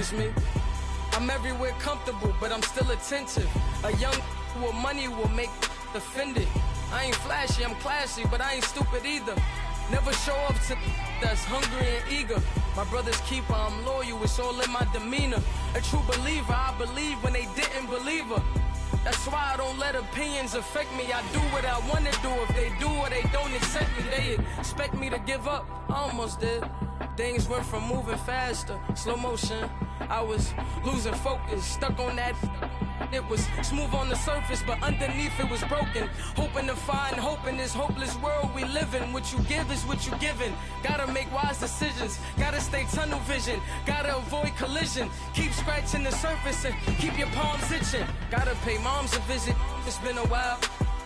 it's me. I'm everywhere comfortable, but I'm still attentive. A young with money will make offended. I ain't flashy, I'm classy, but I ain't stupid either. Never show up to that's hungry and eager. My brother's keeper, I'm loyal, it's all in my demeanor. A true believer, I believe when they didn't believe her. That's why I don't let opinions affect me. I do what I want to do. If they do or they don't accept me, they expect me to give up. I almost did. Things went from moving faster, slow motion. I was losing focus, stuck on that. It was smooth on the surface, but underneath it was broken. Hoping to find hope in this hopeless world we live in. What you give is what you given. Gotta make wise decisions, gotta stay tunnel vision, gotta avoid collision. Keep scratching the surface and keep your palms itching. Gotta pay moms a visit, it's been a while.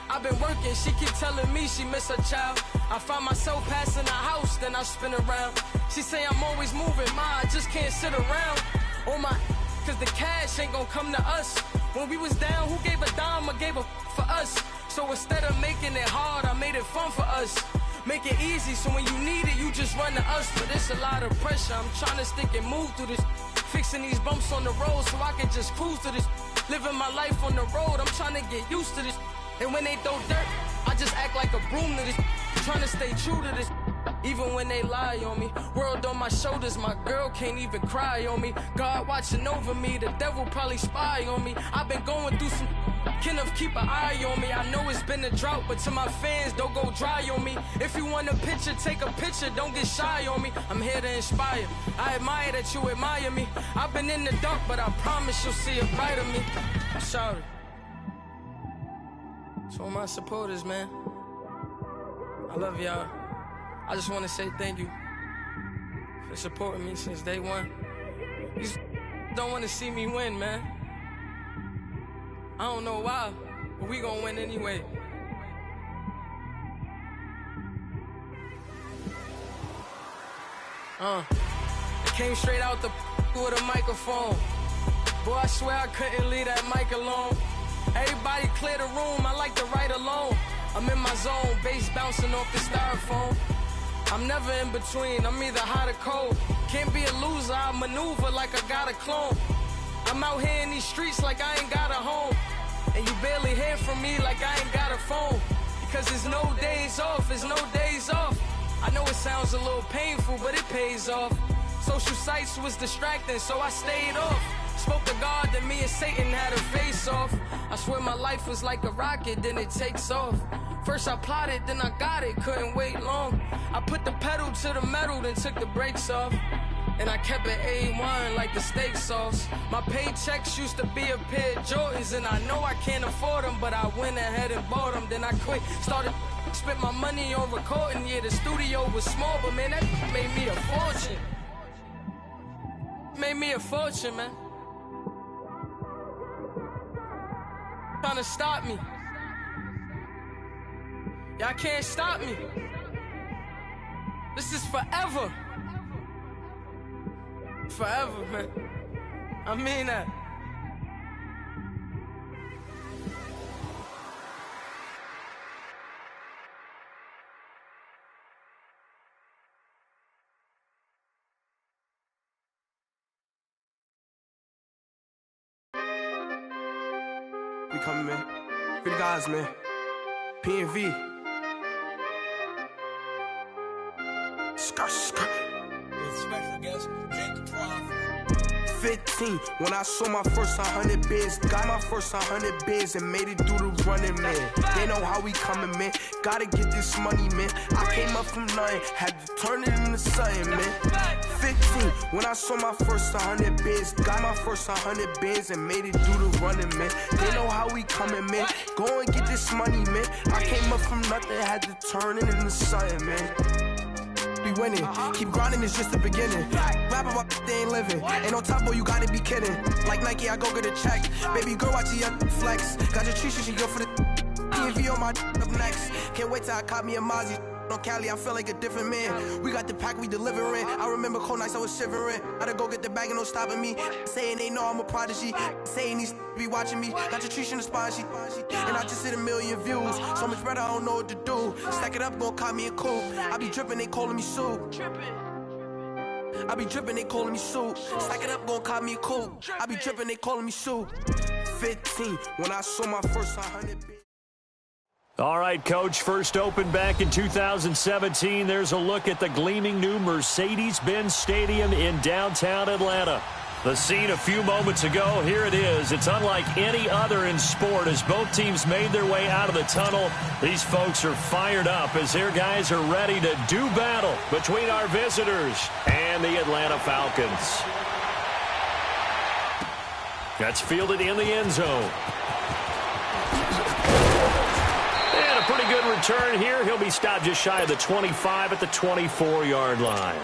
I've been working, she keep telling me she miss her child. I find myself passing the house, then I spin around. She say I'm always moving, ma, I just can't sit around. Oh my, cause the cash ain't gon' come to us. When we was down, who gave a dime or gave a for us? So instead of making it hard, I made it fun for us. Make it easy, so when you need it, you just run to us. But it's a lot of pressure, I'm trying to stick and move through this. Fixing these bumps on the road so I can just cruise to this. Living my life on the road, I'm trying to get used to this. And when they throw dirt, I just act like a broom to this. Trying to stay true to this. Even when they lie on me, world on my shoulders, my girl can't even cry on me. God watching over me, the devil probably spy on me. I've been going through some, Kenneth keep an eye on me. I know it's been a drought, but to my fans, don't go dry on me. If you want a picture, take a picture, don't get shy on me. I'm here to inspire, I admire that you admire me. I've been in the dark, but I promise you'll see a brighter me. I'm sorry. To all my supporters, man, I love y'all. I just want to say thank you for supporting me since day one. You don't want to see me win, man. I don't know why, but we gonna win anyway. It came straight out the with a microphone. Boy, I swear I couldn't leave that mic alone. Everybody clear the room, I like to write alone. I'm in my zone, bass bouncing off the styrofoam. I'm never in between, I'm either hot or cold. Can't be a loser, I maneuver like I got a clone. I'm out here in these streets like I ain't got a home. And you barely hear from me like I ain't got a phone. Because there's no days off, there's no days off. I know it sounds a little painful, but it pays off. Social sites was distracting, so I stayed off. Spoke to God, then me and Satan had a face off. I swear my life was like a rocket, then it takes off. First I plotted, then I got it, couldn't wait long. I put the pedal to the metal, then took the brakes off. And I kept it A1 like the steak sauce. My paychecks used to be a pair of Jordans, and I know I can't afford them, but I went ahead and bought them. Then I quit, started spent my money on recording. Yeah, the studio was small, but man, that made me a fortune. Made me a fortune, man. Trying to stop me. Y'all can't stop me. This is forever. Forever, man. I mean that. We coming, man. Free the guys, man. P&V. Skirt. Special guest, Jake Prof. 15, when I saw my first 100 bids, got my first 100 bids and made it through the running, man. They know how we coming, man. Gotta get this money, man. I came up from nothing, had to turn it into something, man. 15, when I saw my first 100 bids, got my first 100 bids and made it through the running, man. They know how we coming, man. Go and get this money, man. I came up from nothing, had to turn it into something, man. We winning, keep grinding, it's just the beginning. Rap about they ain't living, ain't no top boy, you gotta be kidding. Like Nike, I go get a check. Baby girl, watch your flex. Got your tree, she go for the P&V on my up next. Can't wait till I caught me a Mozzie. On Cali, I feel like a different man. We got the pack, we delivering. I remember cold nights, I was shivering. Gotta go get the bag and no stopping me. Saying they know I'm a prodigy. Saying these be watching me. Got your tree in the spine, she. And I just hit 1 million views. So much better, I don't know what to do. Stack it up, gon' call me a cool. I be dripping, they calling me Sue. I be dripping, they calling me Soup. Stack it up, gon' cop me a coupe. I be dripping, they calling me Soup. 15, when I saw my first 100. All right, Coach, first opened back in 2017. There's a look at the gleaming new Mercedes-Benz Stadium in downtown Atlanta. The scene a few moments ago, here it is. It's unlike any other in sport as both teams made their way out of the tunnel. These folks are fired up as their guys are ready to do battle between our visitors and the Atlanta Falcons. That's fielded in the end zone. And a pretty good return here. He'll be stopped just shy of the 25 at the 24-yard line.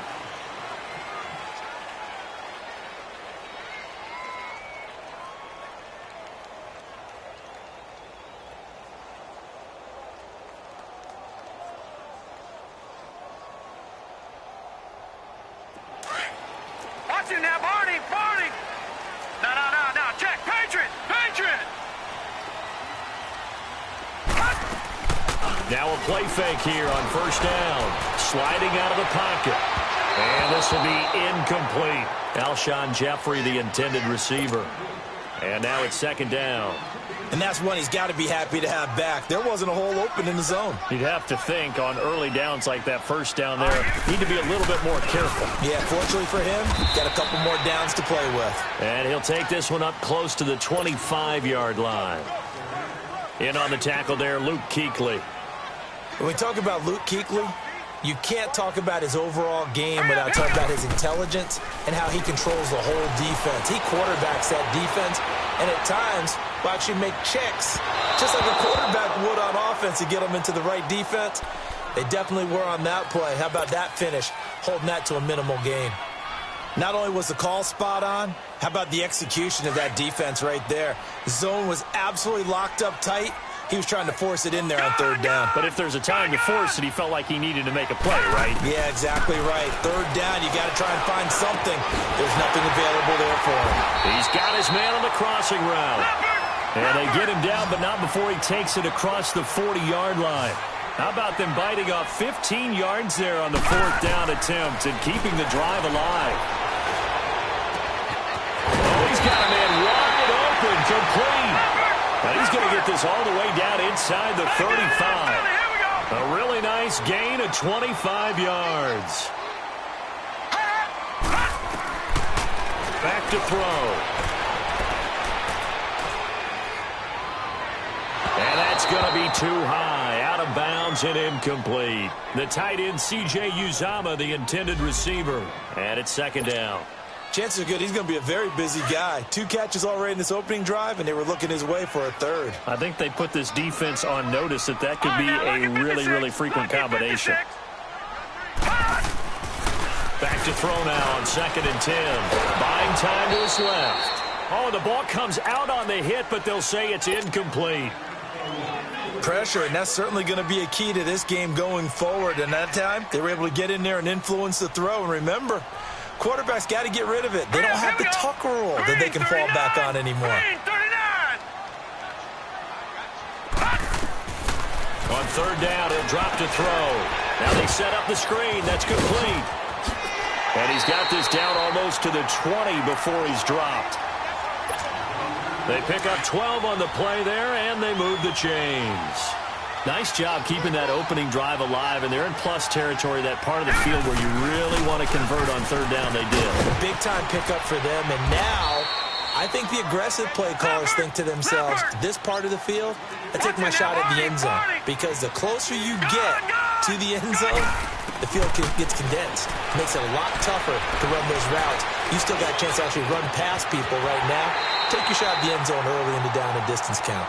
Now, Barney! No, check! Patriot! Now a play fake here on first down. Sliding out of the pocket. And this will be incomplete. Alshon Jeffrey, the intended receiver. And now it's second down. And that's one he's got to be happy to have back. There wasn't a hole open in the zone. You'd have to think on early downs like that first down there, need to be a little bit more careful. Yeah, fortunately for him, got a couple more downs to play with. And he'll take this one up close to the 25-yard line. In on the tackle there, Luke Kuechly. When we talk about Luke Kuechly, you can't talk about his overall game without talking about his intelligence and how he controls the whole defense. He quarterbacks that defense, and at times will actually make checks, just like a quarterback would on offense to get them into the right defense. They definitely were on that play. How about that finish, holding that to a minimal gain? Not only was the call spot on, how about the execution of that defense right there? The zone was absolutely locked up tight. He was trying to force it in there on third down. But if there's a time to force it, he felt like he needed to make a play, right? Yeah, exactly right. Third down, you got to try and find something. There's nothing available there for him. He's got his man on the crossing route. And they get him down, but not before he takes it across the 40-yard line. How about them biting off 15 yards there on the fourth down attempt and keeping the drive alive? Oh, he's got a man wide open, complete. Now he's going to get this all the way down inside the 35. A really nice gain of 25 yards. Back to throw. And that's going to be too high. Out of bounds and incomplete. The tight end, C.J. Uzomah, the intended receiver. And it's second down. Chances are good he's going to be a very busy guy. 2 catches already in this opening drive, and they were looking his way for a third. I think they put this defense on notice that that could be a really frequent combination. Back to throw now on 2nd and 10. Buying time to his left. Oh, the ball comes out on the hit, but they'll say it's incomplete. Pressure, and that's certainly going to be a key to this game going forward. And that time, they were able to get in there and influence the throw. And remember, quarterbacks got to get rid of it. They don't have the tuck rule that they can fall back on anymore. On third down, he'll drop to throw. Now they set up the screen. That's complete. And he's got this down almost to the 20 before he's dropped. They pick up 12 on the play there, and they move the chains. Nice job keeping that opening drive alive, and they're in plus territory, that part of the field where you really want to convert on third down. They did. Big-time pickup for them, and now I think the aggressive play callers think to themselves, this part of the field, I take my shot at the end zone, because the closer you get to the end zone, the field gets condensed. It makes it a lot tougher to run those routes. You still got a chance to actually run past people right now. Take your shot at the end zone early in the down and distance count.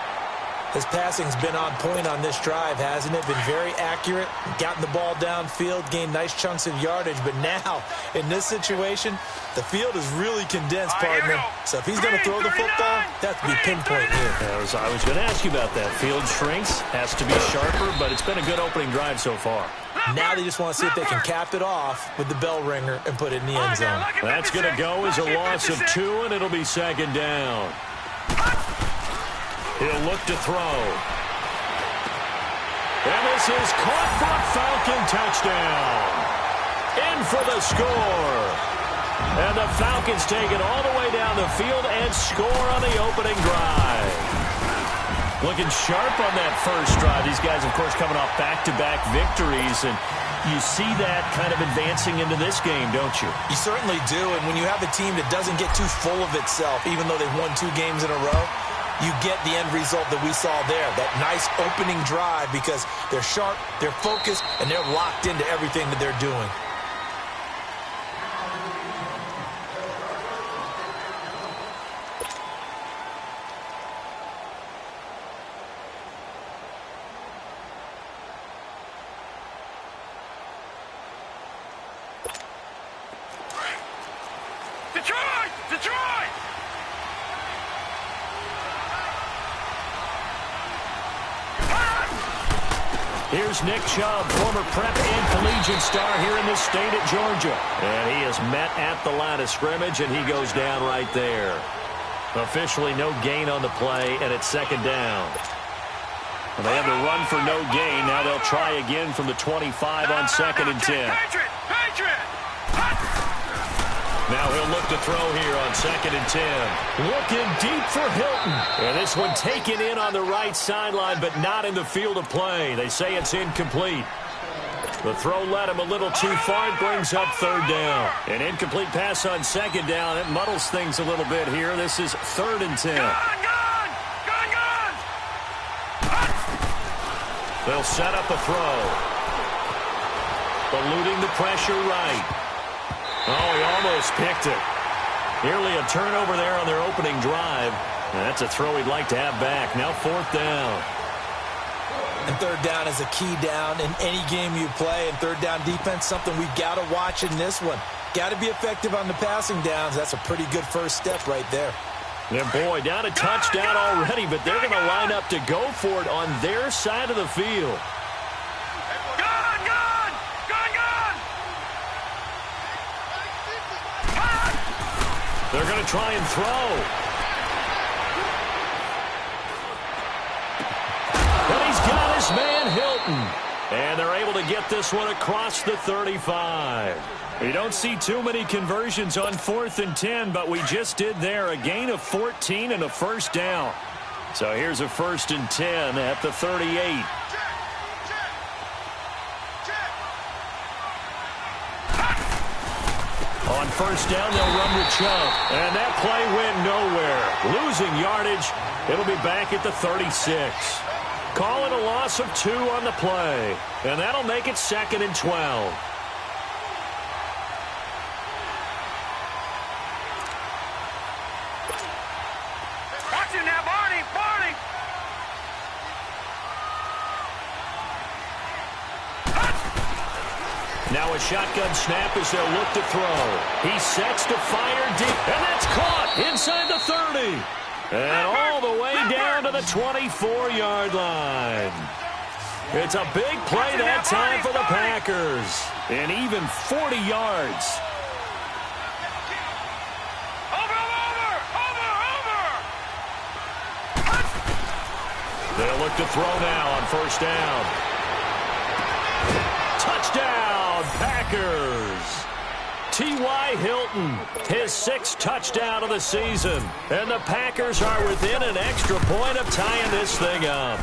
His passing's been on point on this drive, hasn't it? Been very accurate, gotten the ball downfield, gained nice chunks of yardage. But now, in this situation, the field is really condensed, partner. So if he's going to throw the football, that has to be pinpoint here. I was going to ask you about that. Field shrinks, has to be sharper, but it's been a good opening drive so far. Now they just want to see if they can cap it off with the bell ringer and put it in the end zone. That's going to go as a loss of 2, and it'll be second down. He'll look to throw. And this is caught for a Falcon touchdown. In for the score. And the Falcons take it all the way down the field and score on the opening drive. Looking sharp on that first drive. These guys, of course, coming off back-to-back victories, and you see that kind of advancing into this game, don't you? You certainly do, and when you have a team that doesn't get too full of itself, even though they've won 2 games in a row, you get the end result that we saw there, that nice opening drive, because they're sharp, they're focused, and they're locked into everything that they're doing. Detroit! Here's Nick Chubb, former prep and collegiate star here in the state of Georgia. And he is met at the line of scrimmage, and he goes down right there. Officially no gain on the play, and it's second down. And they have the run for no gain. Now they'll try again from the 25 on second and 10. Patriot! Now he'll look to throw here on second and 10. Looking deep for Hilton. And this one taken in on the right sideline, but not in the field of play. They say it's incomplete. The throw led him a little too far. It brings up third down. An incomplete pass on second down. It muddles things a little bit here. This is third and 10. Gun! They'll set up a throw. Eluding the pressure right. Oh, he almost picked it. Nearly a turnover there on their opening drive. And that's a throw he'd like to have back. Now fourth down. And third down is a key down in any game you play. And third down defense, something we've got to watch in this one. Got to be effective on the passing downs. That's a pretty good first step right there. And boy, down a touchdown already, but they're going to line up to go for it on their side of the field. They're going to try and throw. But he's got his man Hilton. And they're able to get this one across the 35. We don't see too many conversions on 4th and 10, but we just did there. A gain of 14 and a first down. So here's a 1st and 10 at the 38. On first down, they'll run with Chubb. And that play went nowhere. Losing yardage. It'll be back at the 36. Call it a loss of 2 on the play. And that'll make it 2nd and 12. Watch him now, Barney! Now a shotgun snap as they'll look to throw. He sets to fire deep, and that's caught inside the 30. And all the way down to the 24-yard line. It's a big play that time for the Packers. And even 40 yards. They'll look to throw now on first down. Touchdown, Packers. T.Y. Hilton, his 6th touchdown of the season. And the Packers are within an extra point of tying this thing up.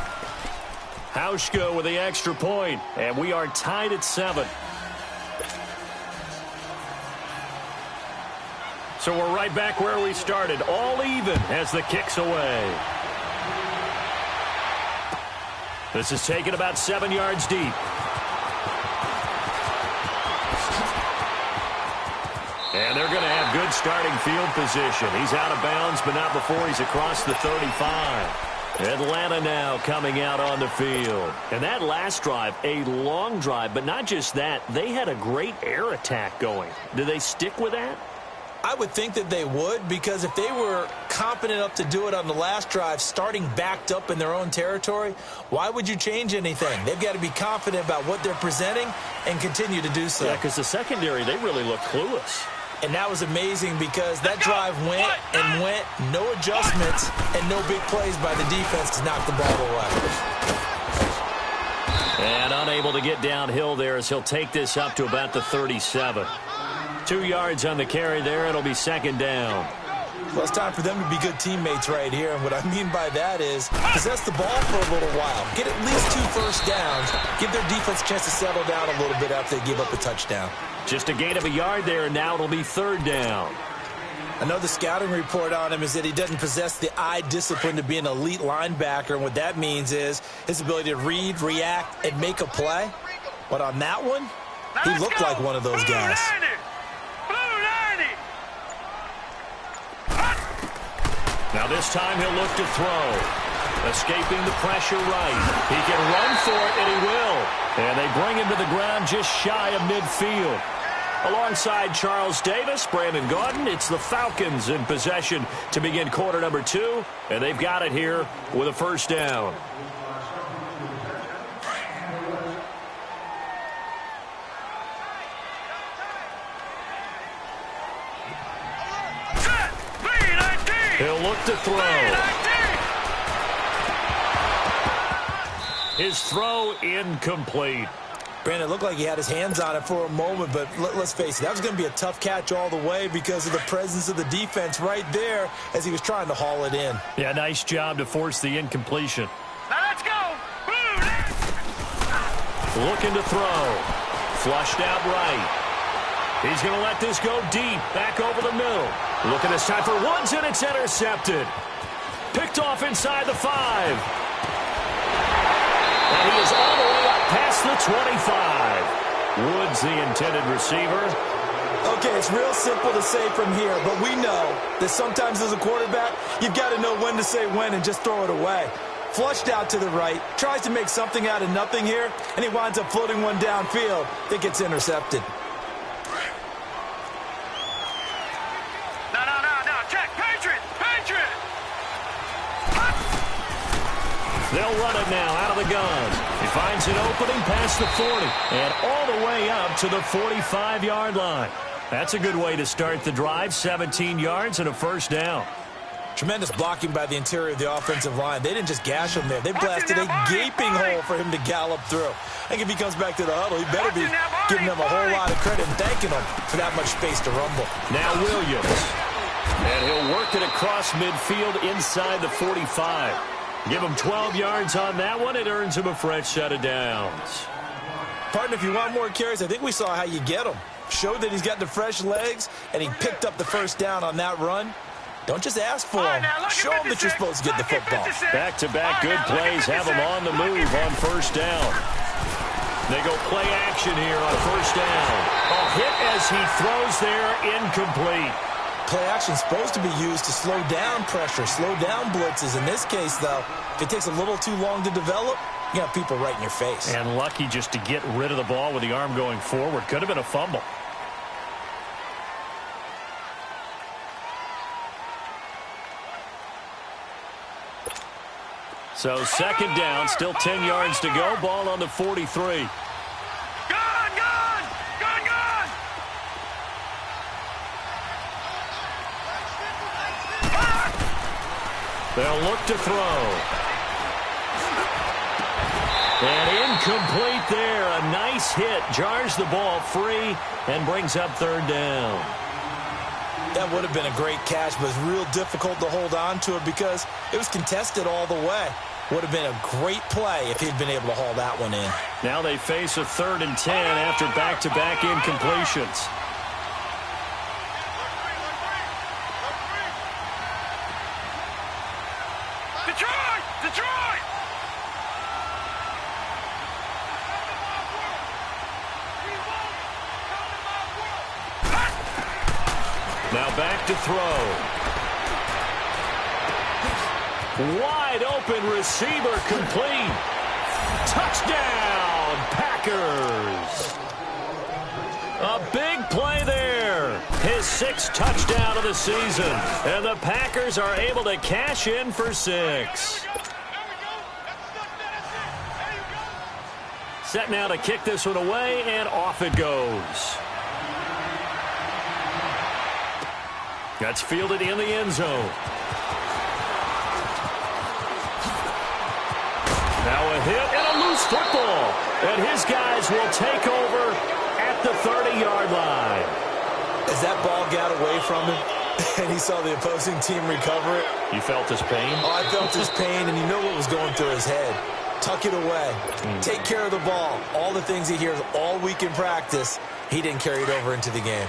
Hauschka with the extra point, and we are tied at 7. So we're right back where we started, all even as the kick's away. This is taken about 7 yards deep. And they're going to have good starting field position. He's out of bounds, but not before he's across the 35. Atlanta now coming out on the field. And that last drive, a long drive, but not just that. They had a great air attack going. Do they stick with that? I would think that they would, because if they were confident enough to do it on the last drive, starting backed up in their own territory, why would you change anything? They've got to be confident about what they're presenting and continue to do so. Yeah, because the secondary, they really look clueless. And that was amazing because that drive went and went, no adjustments, and no big plays by the defense to knock the ball away. And unable to get downhill there as he'll take this up to about the 37. 2 yards on the carry there. It'll be second down. Well, it's time for them to be good teammates right here. And what I mean by that is possess the ball for a little while. Get at least 2 first downs. Give their defense a chance to settle down a little bit after they give up a touchdown. Just a gain of a yard there, and now it'll be third down. I know the scouting report on him is that he doesn't possess the eye discipline to be an elite linebacker. And what that means is his ability to read, react, and make a play. But on that one, he looked like one of those guys. Now this time he'll look to throw. Escaping the pressure right. He can run for it, and he will. And they bring him to the ground just shy of midfield. Alongside Charles Davis, Brandon Gaudin, it's the Falcons in possession to begin quarter number 2. And they've got it here with a first down. He'll look to throw. His throw incomplete. Brandon, it looked like he had his hands on it for a moment, but let's face it, that was going to be a tough catch all the way because of the presence of the defense right there as he was trying to haul it in. Yeah, nice job to force the incompletion. Now let's go. Looking to throw. Flushed out right. He's going to let this go deep, back over the middle. Looking this time for Woods, and it's intercepted. Picked off inside the 5. And he is all the way up past the 25. Woods, the intended receiver. Okay, it's real simple to say from here, but we know that sometimes as a quarterback, you've got to know when to say when and just throw it away. Flushed out to the right, tries to make something out of nothing here, and he winds up floating one downfield that gets intercepted. They'll run it now out of the gun. He finds an opening past the 40 and all the way up to the 45-yard line. That's a good way to start the drive. 17 yards and a first down. Tremendous blocking by the interior of the offensive line. They didn't just gash him there. They blasted a gaping hole for him to gallop through. I think if he comes back to the huddle, he better be giving them a whole lot of credit and thanking them for that much space to rumble. Now Williams. And he'll work it across midfield inside the 45. Give him 12 yards on that one. It earns him a fresh set of downs. Partner, if you want more carries, I think we saw how you get them. Showed that he's got the fresh legs, and he picked up the first down on that run. Don't just ask for him. Show him that you're supposed to get the football. Back-to-back good plays have him on the move on first down. They go play action here on first down. A hit as he throws there, incomplete. Play action is supposed to be used to slow down pressure, slow down blitzes. In this case, though, if it takes a little too long to develop, you have people right in your face. And lucky just to get rid of the ball with the arm going forward. Could have been a fumble. So second down, still 10 yards to go. Ball on the 43. They'll look to throw. And incomplete there. A nice hit. Jars the ball free and brings up third down. That would have been a great catch, but it's real difficult to hold on to it because it was contested all the way. Would have been a great play if he'd been able to haul that one in. Now they face a 3rd and 10 after back-to-back incompletions. Detroit! Now back to throw. Wide open receiver complete. Touchdown, Packers. A big play there. His 6th touchdown of the season. And the Packers are able to cash in for 6. Set now to kick this one away, and off it goes. That's fielded in the end zone. Now a hit and a loose football. And his guys will take over at the 30-yard line. As that ball got away from him and he saw the opposing team recover it. You felt his pain? Oh, I felt his pain, and you know what was going through his head. Tuck it away. Take care of the ball. All the things he hears all week in practice, he didn't carry it over into the game.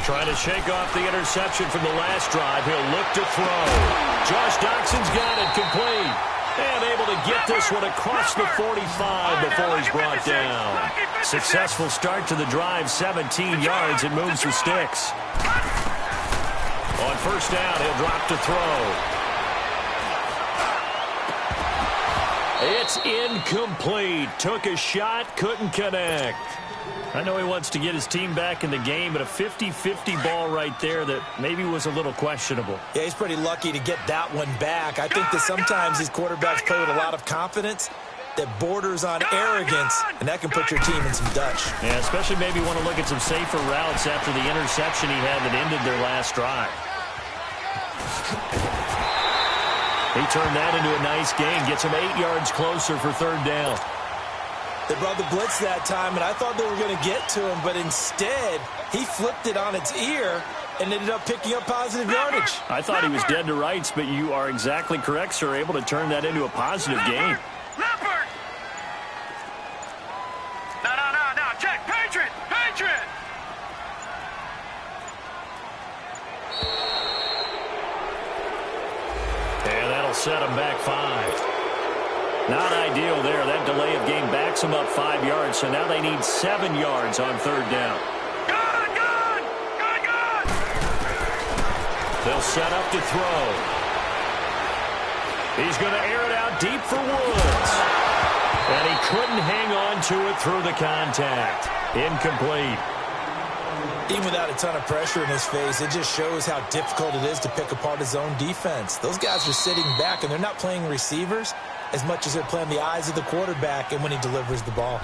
Trying to shake off the interception from the last drive. He'll look to throw. Josh Doxson's got it complete. And able to get this one across the 45 before he's brought down. Successful start to the drive, 17 yards, and moves the sticks. On first down, he'll drop to throw. It's incomplete. Took a shot, couldn't connect. I know he wants to get his team back in the game, but a 50-50 ball right there that maybe was a little questionable. Yeah, he's pretty lucky to get that one back. I think that sometimes these quarterbacks play with a lot of confidence that borders on arrogance, and that can put your team in some Dutch. Yeah, especially maybe want to look at some safer routes after the interception he had that ended their last drive. He turned that into a nice gain, gets him 8 yards closer for third down. They brought the blitz that time, and I thought they were going to get to him, but instead, he flipped it on its ear and ended up picking up positive yardage. I thought he was dead to rights, but you are exactly correct, sir, able to turn that into a positive gain. Leopard! No, check, Patriot! And that'll set him back 5. Not ideal there. That delay of game backs them up 5 yards, so now they need 7 yards on third down. Good! They'll set up to throw. He's going to air it out deep for Woods. And he couldn't hang on to it through the contact. Incomplete. Even without a ton of pressure in his face, it just shows how difficult it is to pick apart his own defense. Those guys are sitting back, and they're not playing receivers as much as they're playing the eyes of the quarterback and when he delivers the ball.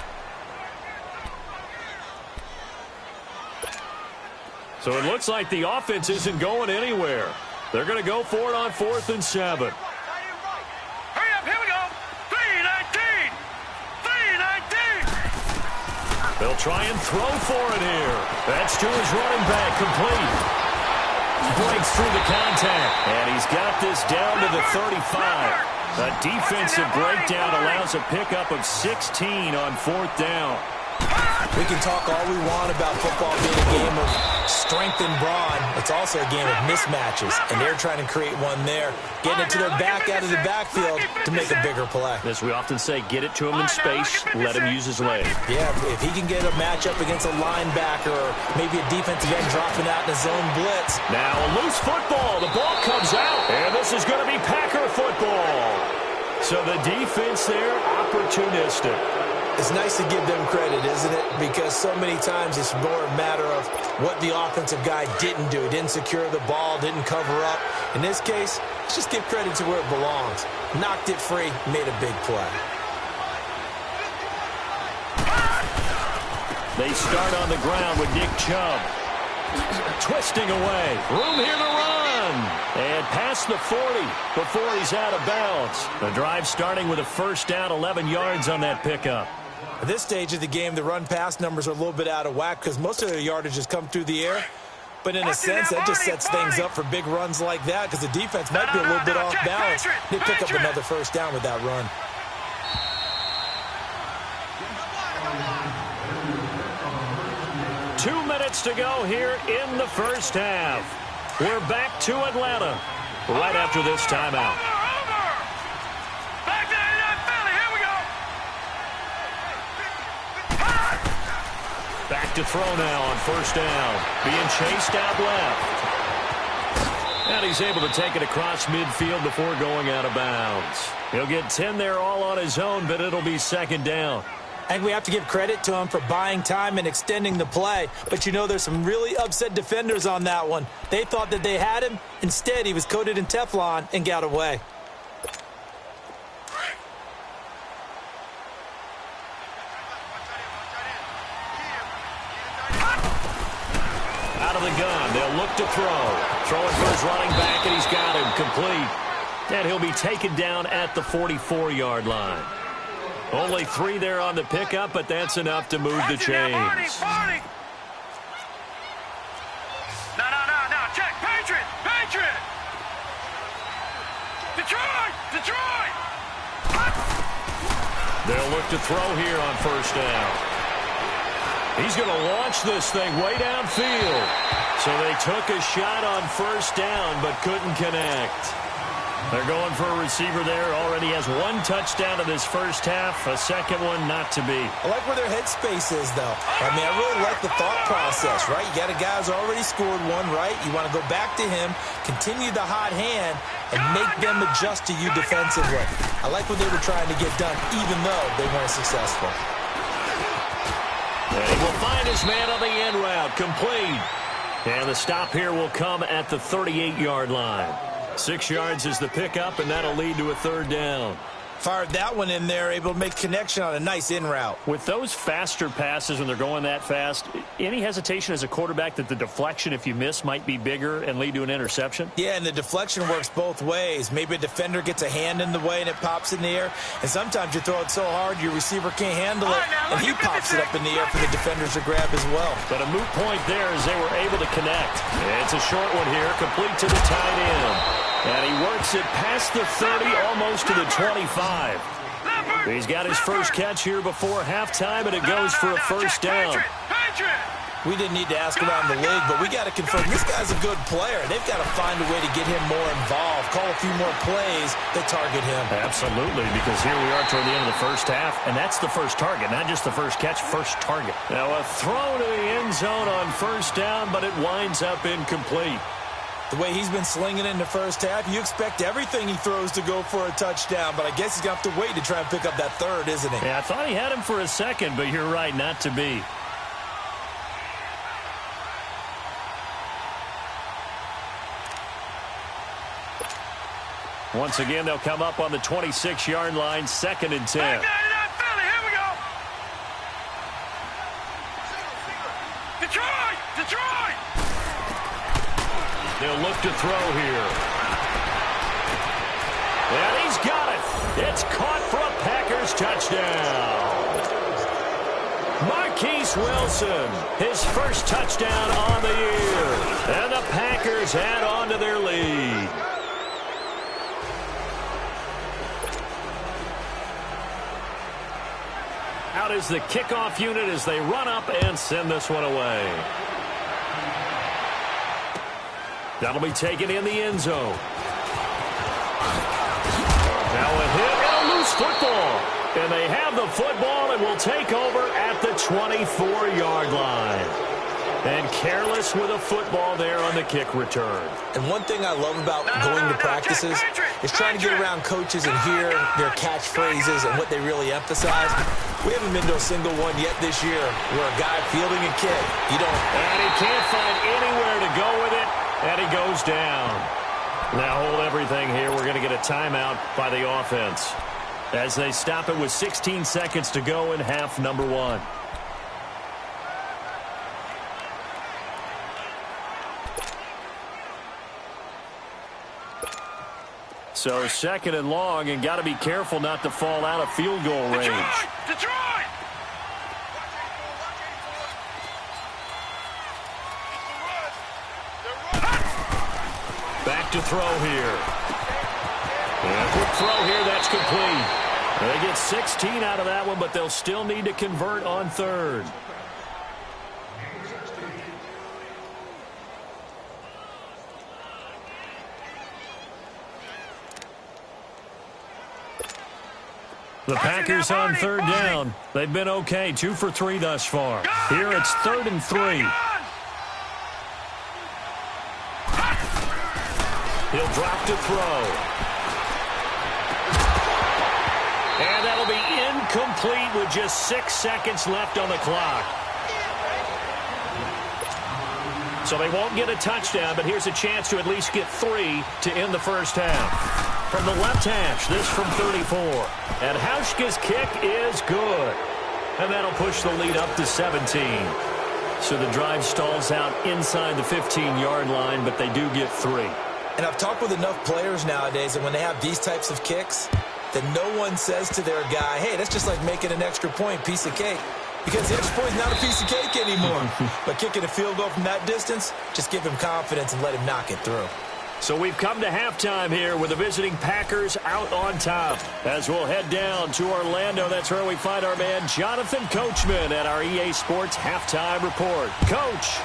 So it looks like the offense isn't going anywhere. They're going to go for it on 4th and 7. Hurry up, here we go! 3-19! They'll try and throw for it here. That's to his running back, complete. Breaks through the contact, and he's got this down to the 35. A defensive breakdown allows a pickup of 16 on 4th down. We can talk all we want about football being a game of strength and brawn. It's also a game of mismatches, and they're trying to create one there, getting it to their back out of the backfield to make a bigger play. As we often say, get it to him in space, let him use his leg. Yeah, if he can get a matchup against a linebacker or maybe a defensive end dropping out in a zone blitz. Now a loose football. The ball comes out, and this is going to be Packer football. So the defense there, opportunistic. It's nice to give them credit, isn't it? Because so many times it's more a matter of what the offensive guy didn't do. He didn't secure the ball, didn't cover up. In this case, let's just give credit to where it belongs. Knocked it free, made a big play. They start on the ground with Nick Chubb. Twisting away. Room here to run. And past the 40 before he's out of bounds. The drive starting with a first down, 11 yards on that pickup. At this stage of the game, the run-pass numbers are a little bit out of whack because most of their yardage has come through the air. But in a sense, that just sets things up for big runs like that because the defense might be a little bit off balance. They pick up another first down with that run. Two minutes to go here in the first half. We're back to Atlanta right after this timeout. Back to throw now on first down. Being chased out left. And he's able to take it across midfield before going out of bounds. He'll get 10 there all on his own, but it'll be second down. I think we have to give credit to him for buying time and extending the play. But, you know, there's some really upset defenders on that one. They thought that they had him. Instead, he was coated in Teflon and got away. Out of the gun, they'll look to throw. Throwing for his running back, and he's got him complete. And he'll be taken down at the 44-yard line. Only 3 there on the pickup, but that's enough to move the chains. No, check. Patriot. Detroit. They'll look to throw here on first down. He's going to launch this thing way downfield. So they took a shot on first down, but couldn't connect. They're going for a receiver there. Already has 1 touchdown in this first half. A second one not to be. I like where their headspace is, though. I mean, I really like the thought process, right? You got a guy who's already scored 1, right? You want to go back to him, continue the hot hand, and make them adjust to you defensively. I like what they were trying to get done, even though they weren't successful. And he will find his man on the end route, complete. And the stop here will come at the 38-yard line. 6 yards is the pickup, and that'll lead to a third down. Fired that one in there, able to make connection on a nice in route. With those faster passes when they're going that fast, any hesitation as a quarterback that the deflection, if you miss, might be bigger and lead to an interception? Yeah, and the deflection works both ways. Maybe a defender gets a hand in the way and it pops in the air, and sometimes you throw it so hard your receiver can't handle it, and he pops it up in the air for the defenders to grab as well. But a moot point there as they were able to connect. It's a short one here, complete to the tight end. And he works it past the 30, almost to the 25. He's got his first catch here before halftime, and it goes for a first down. We didn't need to ask around the league, but we got to confirm this guy's a good player. They've got to find a way to get him more involved, call a few more plays that target him. Absolutely, because here we are toward the end of the first half, and that's the first target, not just the first catch, first target. Now a throw to the end zone on first down, but it winds up incomplete. The way he's been slinging in the first half, you expect everything he throws to go for a touchdown, but I guess he's going to have to wait to try and pick up that third, isn't he? Yeah, I thought he had him for a second, but you're right, not to be. Once again, they'll come up on the 26-yard line, 2nd and 10. Detroit! They'll look to throw here. And he's got it. It's caught for a Packers touchdown. Marquise Wilson, his first touchdown on the year. And the Packers add on to their lead. Out is the kickoff unit as they run up and send this one away. That'll be taken in the end zone. Now a hit and a loose football. And they have the football and will take over at the 24-yard line. And careless with a football there on the kick return. And one thing I love about going to practices is trying to get around coaches and hear their catchphrases and what they really emphasize. We haven't been to a single one yet this year where a guy fielding a kick, and he can't find anywhere to go with it, and he goes down. Now hold everything here. We're going to get a timeout by the offense as they stop it with 16 seconds to go in half number 1. So 2nd and long, and got to be careful not to fall out of field goal range. Detroit! Back to throw here. And a quick throw here, that's complete. They get 16 out of that one, but they'll still need to convert on 3rd. The Packers on 3rd down. They've been okay, 2 for 3 thus far. Here it's 3rd and 3. He'll drop to throw. And that'll be incomplete with just 6 seconds left on the clock. So they won't get a touchdown, but here's a chance to at least get 3 to end the first half. From the left hash, this from 34. And Hauschka's kick is good. And that'll push the lead up to 17. So the drive stalls out inside the 15-yard line, but they do get 3. And I've talked with enough players nowadays, and when they have these types of kicks, that no one says to their guy, hey, that's just like making an extra point, piece of cake. Because the extra point is not a piece of cake anymore. But kicking a field goal from that distance, just give him confidence and let him knock it through. So we've come to halftime here with the visiting Packers out on top. As we'll head down to Orlando, that's where we find our man Jonathan Coachman at our EA Sports Halftime Report. Coach.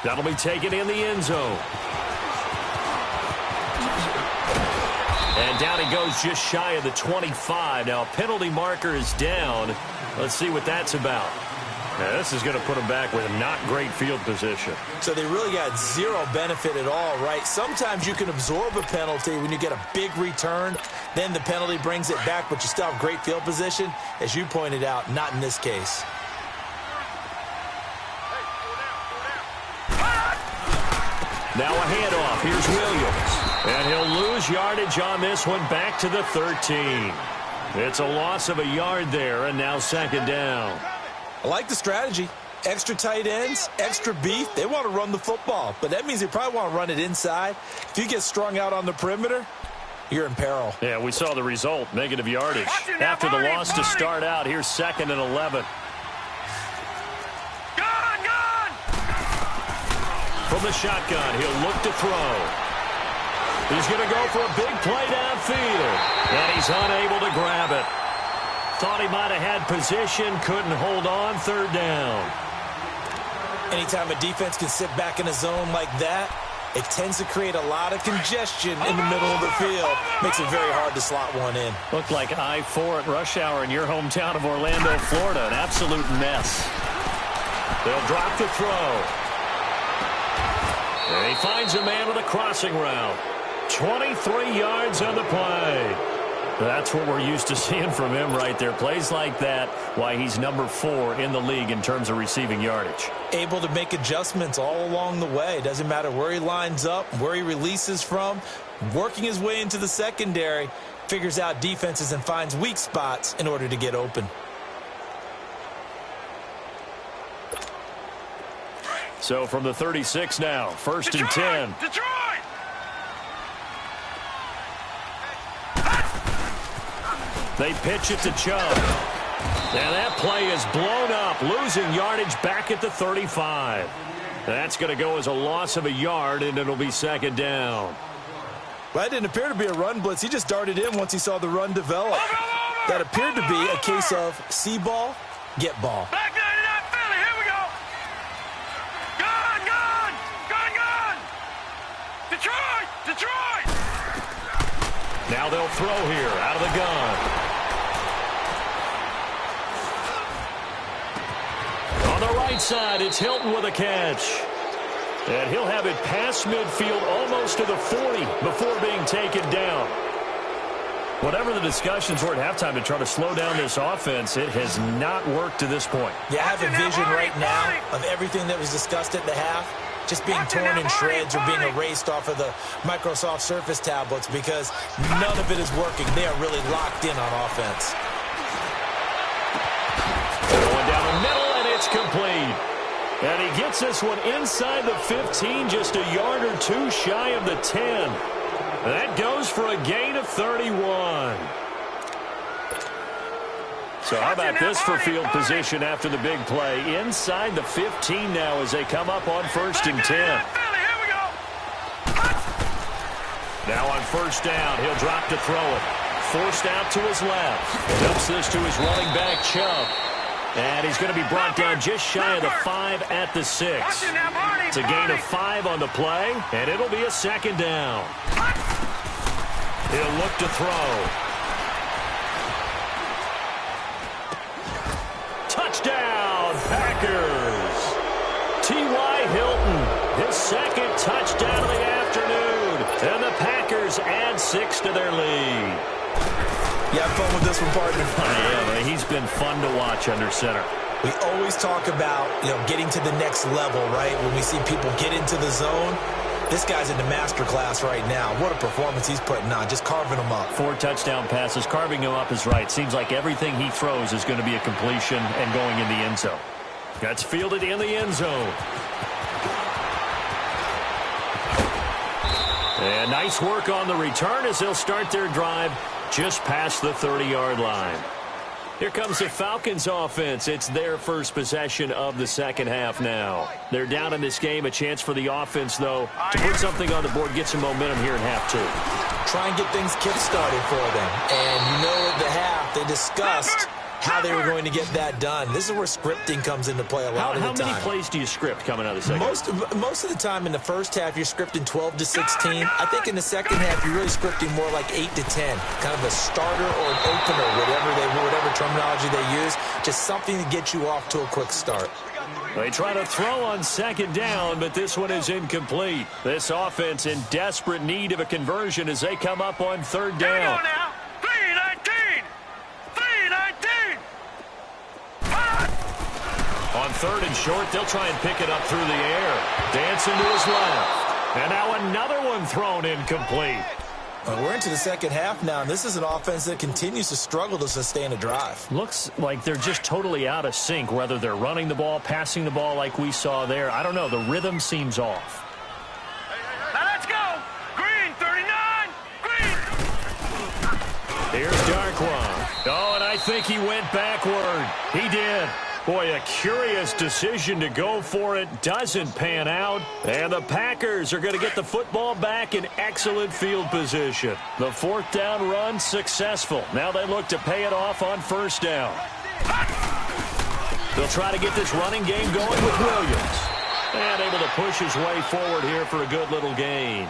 That'll be taken in the end zone. And down he goes just shy of the 25. Now a penalty marker is down. Let's see what that's about. Now, this is going to put him back with a not great field position. So they really got zero benefit at all, right? Sometimes you can absorb a penalty when you get a big return. Then the penalty brings it back, but you still have great field position. As you pointed out, not in this case. Now a handoff. Here's Williams. And he'll lose yardage on this one back to the 13. It's a loss of a yard there, and now second down. I like the strategy. Extra tight ends, extra beef. They want to run the football, but that means they probably want to run it inside. If you get strung out on the perimeter, you're in peril. Yeah, we saw the result, negative yardage. After the loss to start out, here's 2nd and 11. From the shotgun, he'll look to throw. He's going to go for a big play downfield, and he's unable to grab it. Thought he might have had position, couldn't hold on, 3rd down. Anytime a defense can sit back in a zone like that, it tends to create a lot of congestion in the middle of the field. Makes it very hard to slot one in. Looked like I-4 at rush hour in your hometown of Orlando, Florida. An absolute mess. They'll drop the throw. And he finds a man with a crossing route. 23 yards on the play. That's what we're used to seeing from him right there. Plays like that, why he's number 4 in the league in terms of receiving yardage. Able to make adjustments all along the way. Doesn't matter where he lines up, where he releases from. Working his way into the secondary, figures out defenses and finds weak spots in order to get open. So from the 36 now, 1st and 10. Detroit! They pitch it to Chubb. And that play is blown up, losing yardage back at the 35. That's going to go as a loss of a yard, and it'll be 2nd down. Well, that didn't appear to be a run blitz. He just darted in once he saw the run develop. That appeared to be a case of see ball, get ball. Back 99 Philly, here we go. Gun. Detroit! Now they'll throw here out of the gun. On the right side, it's Hilton with a catch. And he'll have it past midfield almost to the 40 before being taken down. Whatever the discussions were at halftime to try to slow down this offense, it has not worked to this point. Yeah, I have a vision right now of everything that was discussed at the half just being torn in shreds or being erased off of the Microsoft Surface tablets because none of it is working. They are really locked in on offense. Going down the middle, and it's complete. And he gets this one inside the 15, just a yard or two shy of the 10. That goes for a gain of 31. So how about this for field position after the big play? Inside the 15 now as they come up on 1st and 10. Now on 1st down, he'll drop to throw it. Forced out to his left. Dumps this to his running back, Chubb. And he's going to be brought down just shy of the 5 at the 6. It's a gain of 5 on the play, and it'll be a 2nd down. He'll look to throw. Touchdown, Packers. T.Y. Hilton, his 2nd touchdown of the afternoon. And the Packers add 6 to their lead. You have fun with this one, partner? I am. He's been fun to watch under center. We always talk about, getting to the next level, right? When we see people get into the zone, this guy's in the master class right now. What a performance he's putting on, just carving them up. 4 touchdown passes. Carving him up is right. Seems like everything he throws is going to be a completion and going in the end zone. That's fielded in the end zone. And nice work on the return as they'll start their drive just past the 30-yard line. Here comes the Falcons offense. It's their first possession of the second half now. They're down in this game. A chance for the offense, though, to put something on the board, get some momentum here in half two. Try and get things kick-started for them. And you know at the half they discussed how they were going to get that done. This is where scripting comes into play a lot of the time. How many plays do you script coming out of the second? Most of the time in the first half, you're scripting 12 to 16. I think in the second half, you're really scripting more like 8 to 10. Kind of a starter or an opener, whatever terminology they use. Just something to get you off to a quick start. They try to throw on second down, but this one is incomplete. This offense in desperate need of a conversion as they come up on third down. Here we go now. 3-19. 3-19. On third and short, they'll try and pick it up through the air. Dancing to his left. And now another one thrown incomplete. We're into the second half now, and this is an offense that continues to struggle to sustain a drive. Looks like they're just totally out of sync, whether they're running the ball, passing the ball like we saw there. I don't know. The rhythm seems off. Now let's go. Green, 39. Green. Here's Darkwa. Oh, and I think he went backward. He did. Boy, a curious decision to go for it. Doesn't pan out. And the Packers are going to get the football back in excellent field position. The fourth down run successful. Now they look to pay it off on first down. They'll try to get this running game going with Williams. And able to push his way forward here for a good little gain.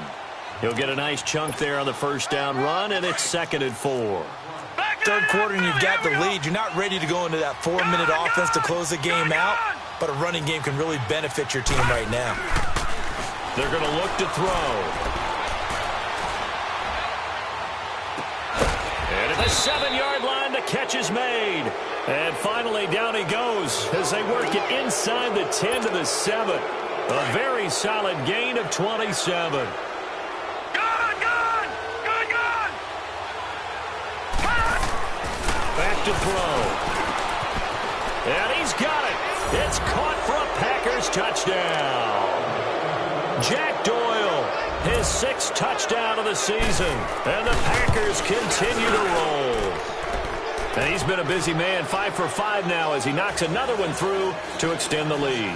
He'll get a nice chunk there on the first down run, and it's 2nd and 4. Third quarter and you've got the lead. You're not ready to go into that 4-minute offense to close the game out, but a running game can really benefit your team right now. They're going to look to throw. And at the 7-yard line, the catch is made. And finally, down he goes as they work it inside the 10 to the 7. A very solid gain of 27. Back to throw. And he's got it. It's caught for a Packers touchdown. Jack Doyle, his 6th touchdown of the season. And the Packers continue to roll. And he's been a busy man, 5 for 5 now as he knocks another one through to extend the lead.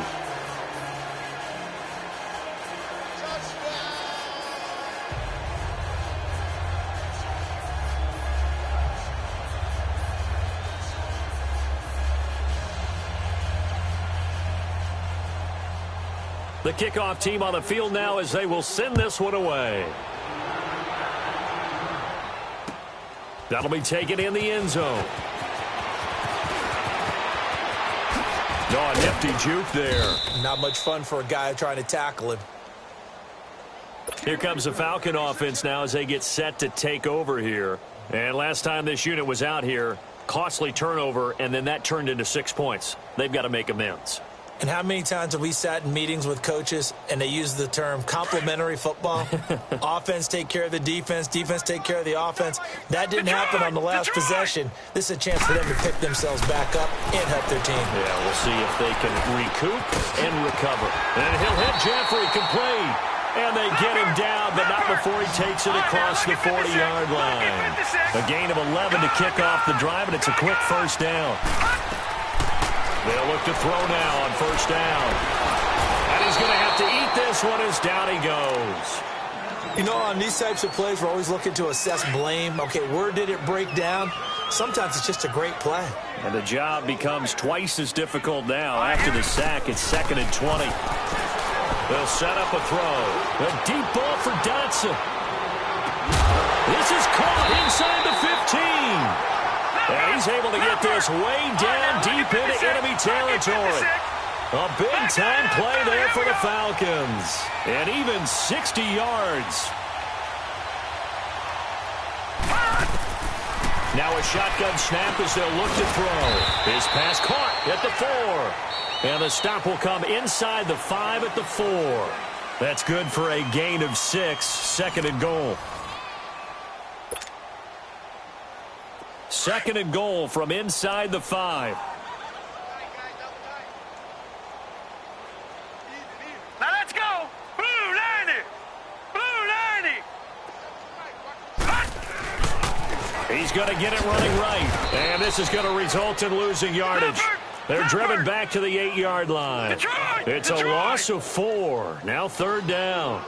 The kickoff team on the field now as they will send this one away. That'll be taken in the end zone. Oh, a nifty juke there. Not much fun for a guy trying to tackle him. Here comes the Falcon offense now as they get set to take over here. And last time this unit was out here, costly turnover, and then that turned into 6 points. They've got to make amends. And how many times have we sat in meetings with coaches and they use the term complementary football? Offense take care of the defense, defense take care of the offense. That didn't happen on the last possession. This is a chance for them to pick themselves back up and help their team. Yeah, we'll see if they can recoup and recover. And he'll hit Jeffrey complete. And they get him down, but not before he takes it across the 40-yard line. A gain of 11 to kick off the drive, and it's a quick first down. They'll look to throw now on first down. And he's going to have to eat this one as down he goes. You know, on these types of plays, we're always looking to assess blame. Okay, where did it break down? Sometimes it's just a great play. And the job becomes twice as difficult now. After the sack, it's 2nd and 20. They'll set up a throw. A deep ball for Dotson. This is caught inside the 15. And he's able to get this way down deep into enemy territory. A big-time play there for the Falcons. And even 60 yards. Now a shotgun snap as they'll look to throw. His pass caught at the 4. And the stop will come inside the 5 at the 4. That's good for a gain of 6, 2nd and goal. 2nd and goal from inside the 5. Now let's go. Blue 90. Blue 90. going to get it running right. And this is going to result in losing yardage. They're driven back to the 8-yard line. It's a loss of 4. Now 3rd down.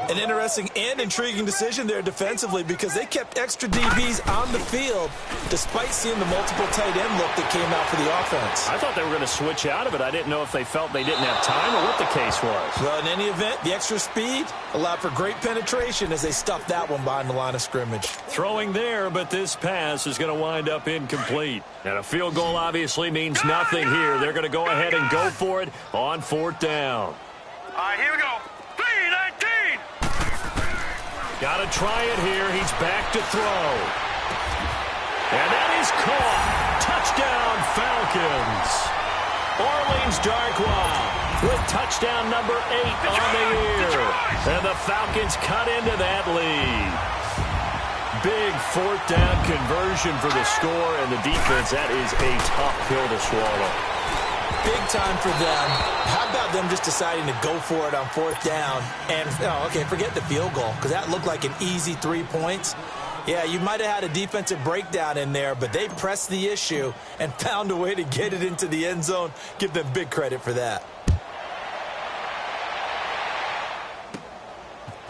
An interesting and intriguing decision there defensively because they kept extra DBs on the field despite seeing the multiple tight end look that came out for the offense. I thought they were going to switch out of it. I didn't know if they felt they didn't have time or what the case was. Well, in any event, the extra speed allowed for great penetration as they stuffed that one behind the line of scrimmage. Throwing there, but this pass is going to wind up incomplete. And a field goal obviously means nothing here. They're going to go ahead and go for it on 4th down. All right, here we go. 3-19. Got to try it here. He's back to throw. And that is caught. Touchdown, Falcons. Orleans Darkwa with touchdown number 8 on the year. And the Falcons cut into that lead. Big 4th down conversion for the score, and the defense, that is a tough pill to swallow. Big time for them. How about them just deciding to go for it on 4th down? And, okay, forget the field goal, because that looked like an easy 3 points. Yeah, you might have had a defensive breakdown in there, but they pressed the issue and found a way to get it into the end zone. Give them big credit for that.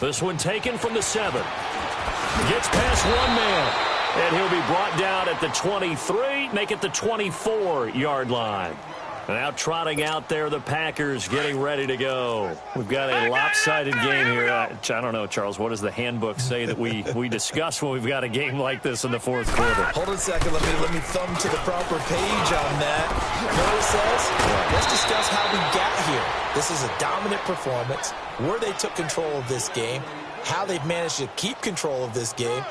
This one taken from the 7. Gets past one man, and he'll be brought down at the 23, make it the 24-yard line. Now trotting out there, the Packers getting ready to go. We've got a lopsided game here. I don't know, Charles, what does the handbook say that we discuss when we've got a game like this in the 4th quarter? Hold on a second. Let me thumb to the proper page on that. You know what it says? Let's discuss how we got here. This is a dominant performance, where they took control of this game, how they've managed to keep control of this game,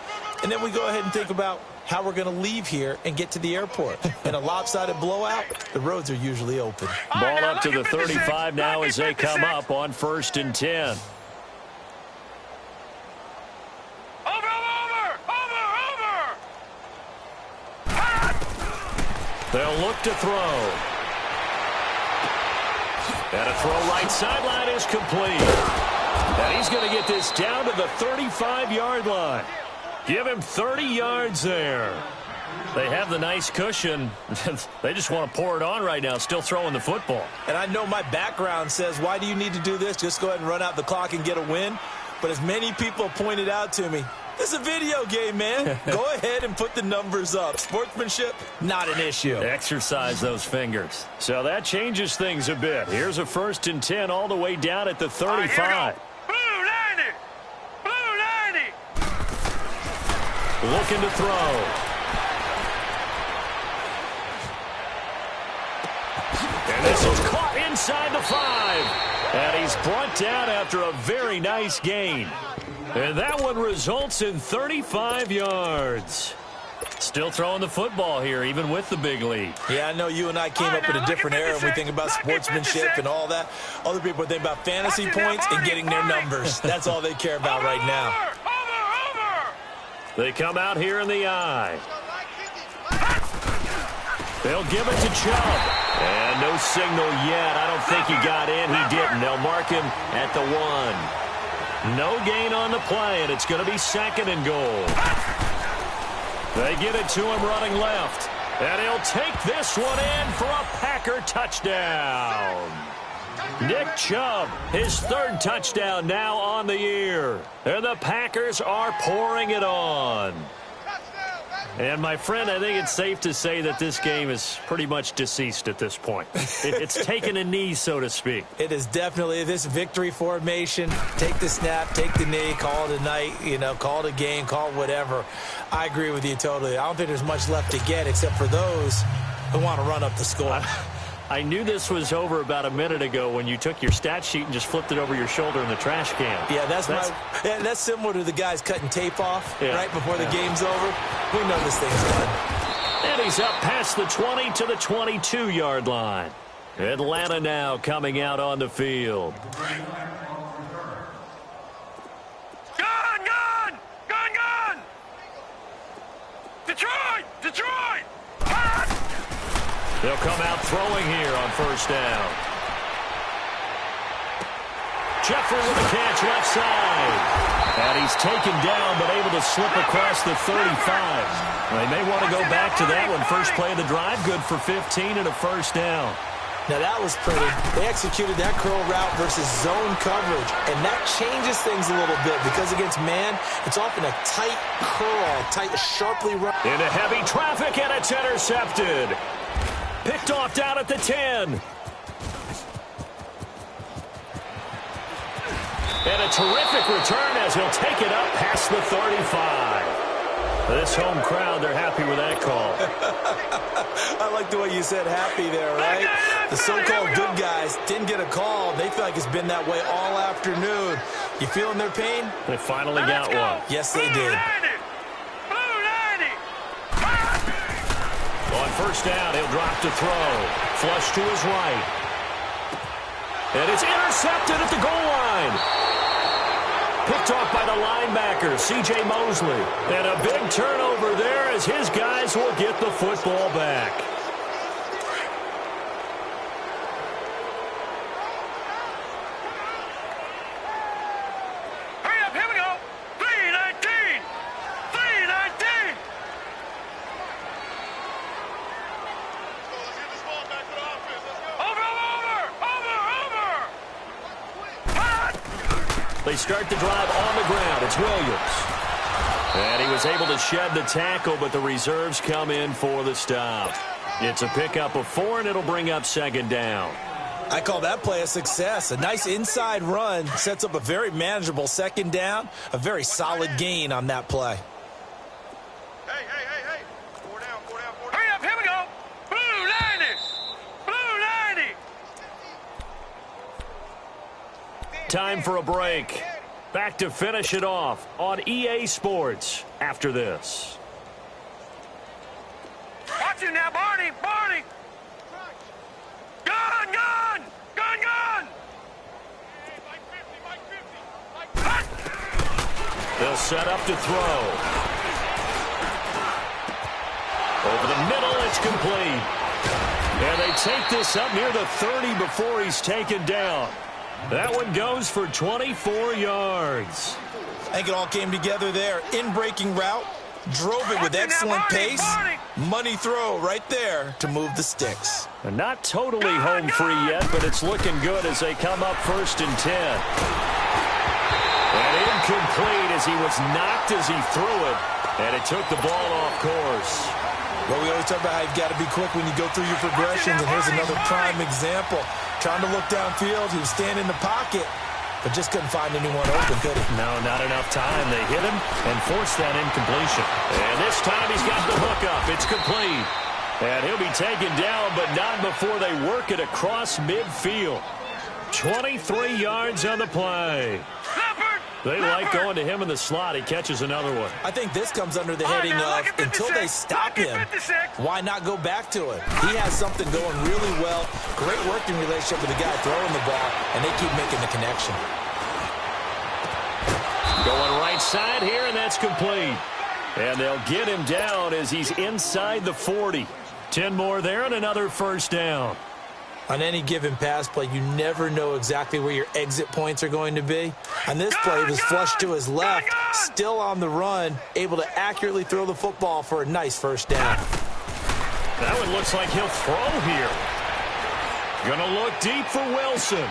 and then we go ahead and think about how we're going to leave here and get to the airport. In a lopsided blowout, the roads are usually open. Ball up to the 35 now as they come up on 1st and 10. Over. They'll look to throw. And a throw right sideline is complete. And he's going to get this down to the 35-yard line. Give him 30 yards there. They have the nice cushion. They just want to pour it on right now, still throwing the football. And I know my background says, why do you need to do this? Just go ahead and run out the clock and get a win. But as many people pointed out to me, this is a video game, man. Go ahead and put the numbers up. Sportsmanship, not an issue. Exercise those fingers. So that changes things a bit. Here's a 1st and 10 all the way down at the 35. Looking to throw. And this is caught inside the 5. And he's brought down after a very nice gain. And that one results in 35 yards. Still throwing the football here, even with the big lead. Yeah, I know you and I came up in a different era when we think about sportsmanship and all that. Other people think about fantasy points and getting their numbers. That's all they care about right now. They come out here in the I. They'll give it to Chubb. And no signal yet. I don't think he got in. He didn't. They'll mark him at the 1. No gain on the play, and it's going to be 2nd and goal. They give it to him running left. And he'll take this one in for a Packer touchdown. Nick Chubb, his 3rd touchdown now on the year. And the Packers are pouring it on. And, my friend, I think it's safe to say that this game is pretty much deceased at this point. It's taken a knee, so to speak. It is definitely this victory formation. Take the snap, take the knee, call it a night, call it a game, call it whatever. I agree with you totally. I don't think there's much left to get except for those who want to run up the score. I knew this was over about a minute ago when you took your stat sheet and just flipped it over your shoulder in the trash can. Yeah, that's similar to the guys cutting tape off right before the game's over. We know this thing's done. And he's up past the 20 to the 22-yard line. Atlanta now coming out on the field. Gun! Detroit! They'll come out throwing here on 1st down. Jeffrey with a catch left side. And he's taken down, but able to slip across the 35. They may want to go back to that one. First play of the drive, good for 15 and a first down. Now that was pretty. They executed that curl route versus zone coverage, and that changes things a little bit because against man, it's often a tight curl, tight, sharply run. Into heavy traffic, and it's intercepted. Picked off down at the 10. And a terrific return as he'll take it up past the 35. This home crowd, they're happy with that call. I like the way you said happy there, right? The so-called good guys didn't get a call. They feel like it's been that way all afternoon. You feeling their pain? They finally got one. Yes, they did. On first down, he'll drop to throw. Flush to his right. And it's intercepted at the goal line. Picked off by the linebacker, C.J. Mosley. And a big turnover there as his guys will get the football back. Hurry up, here we go. 3:19. 3:19. They start the drive on the ground. It's Williams. And he was able to shed the tackle, but the reserves come in for the stop. It's a pickup of 4, and it'll bring up second down. I call that play a success. A nice inside run sets up a very manageable second down. A very solid gain on that play. Hey. 4 down. Hurry up, here we go. Blue 90. Blue 90. Time for a break. Back to finish it off on EA Sports after this. Watch it now, Barney. Gun. They'll set up to throw. Over the middle, it's complete. And they take this up near the 30 before he's taken down. That one goes for 24 yards. I think it all came together there. In-breaking route, drove it with excellent pace. Money throw right there to move the sticks. And not totally home free yet, but it's looking good as they come up 1st and 10. And incomplete as he was knocked as he threw it. And it took the ball off course. Well, we always talk about how you've got to be quick when you go through your progressions, and here's another prime example. Trying to look downfield, he was standing in the pocket, but just couldn't find anyone open, could he? No, not enough time. They hit him and forced that incompletion. And this time he's got the hook up. It's complete. And he'll be taken down, but not before they work it across midfield. 23 yards on the play. They like going to him in the slot. He catches another one. I think this comes under the heading of until they stop him, why not go back to it? He has something going really well. Great working relationship with the guy throwing the ball, and they keep making the connection. Going right side here, and that's complete. And they'll get him down as he's inside the 40. 10 more there and another first down. On any given pass play, you never know exactly where your exit points are going to be. On this play, he was flushed to his left, still on the run, able to accurately throw the football for a nice first down. That one looks like he'll throw here. Gonna look deep for Wilson.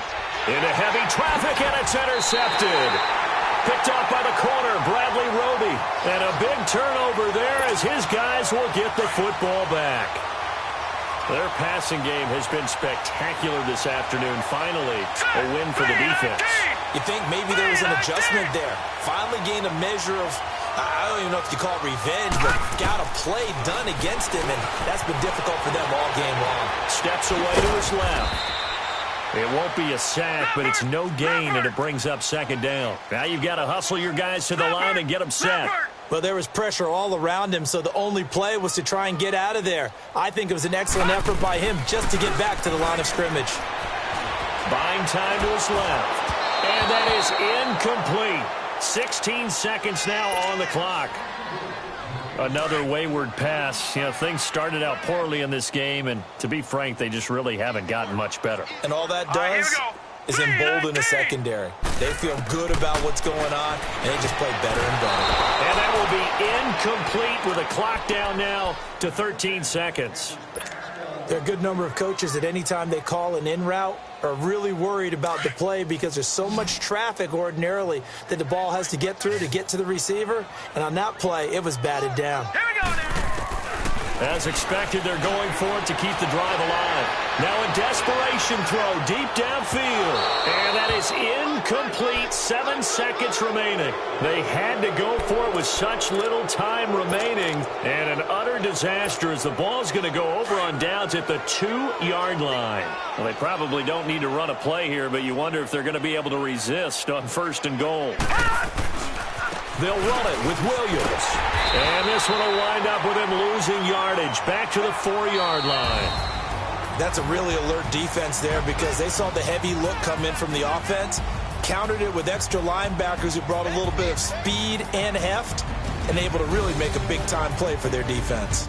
Into heavy traffic, and it's intercepted. Picked off by the corner, Bradley Roby. And a big turnover there as his guys will get the football back. Their passing game has been spectacular this afternoon. Finally, a win for the defense. You think maybe there was an adjustment there. Finally gained a measure of, I don't even know if you call it revenge, but got a play done against him, and that's been difficult for them all game long. Steps away to his left. It won't be a sack, but it's no gain, and it brings up second down. Now you've got to hustle your guys to the line and get them set. Well, there was pressure all around him, so the only play was to try and get out of there. I think it was an excellent effort by him just to get back to the line of scrimmage. Buying time to his left. And that is incomplete. 16 seconds now on the clock. Another wayward pass. You know, things started out poorly in this game, and to be frank, they just really haven't gotten much better. And all that does is embolden the secondary. They feel good about what's going on, and they just play better and better. And that will be incomplete with a clock down now to 13 seconds. There are a good number of coaches that any time they call an in route are really worried about the play because there's so much traffic ordinarily that the ball has to get through to get to the receiver. And on that play, it was batted down. Here we go now. As expected, they're going for it to keep the drive alive. Now a desperation throw deep downfield. And that is incomplete. 7 seconds remaining. They had to go for it with such little time remaining. And an utter disaster as the ball's going to go over on downs at the 2-yard line. Well, they probably don't need to run a play here, but you wonder if they're going to be able to resist on 1st and goal. They'll run it with Williams. And this one will wind up with him losing yardage back to the 4-yard line. That's a really alert defense there because they saw the heavy look come in from the offense, countered it with extra linebackers who brought a little bit of speed and heft, and able to really make a big-time play for their defense.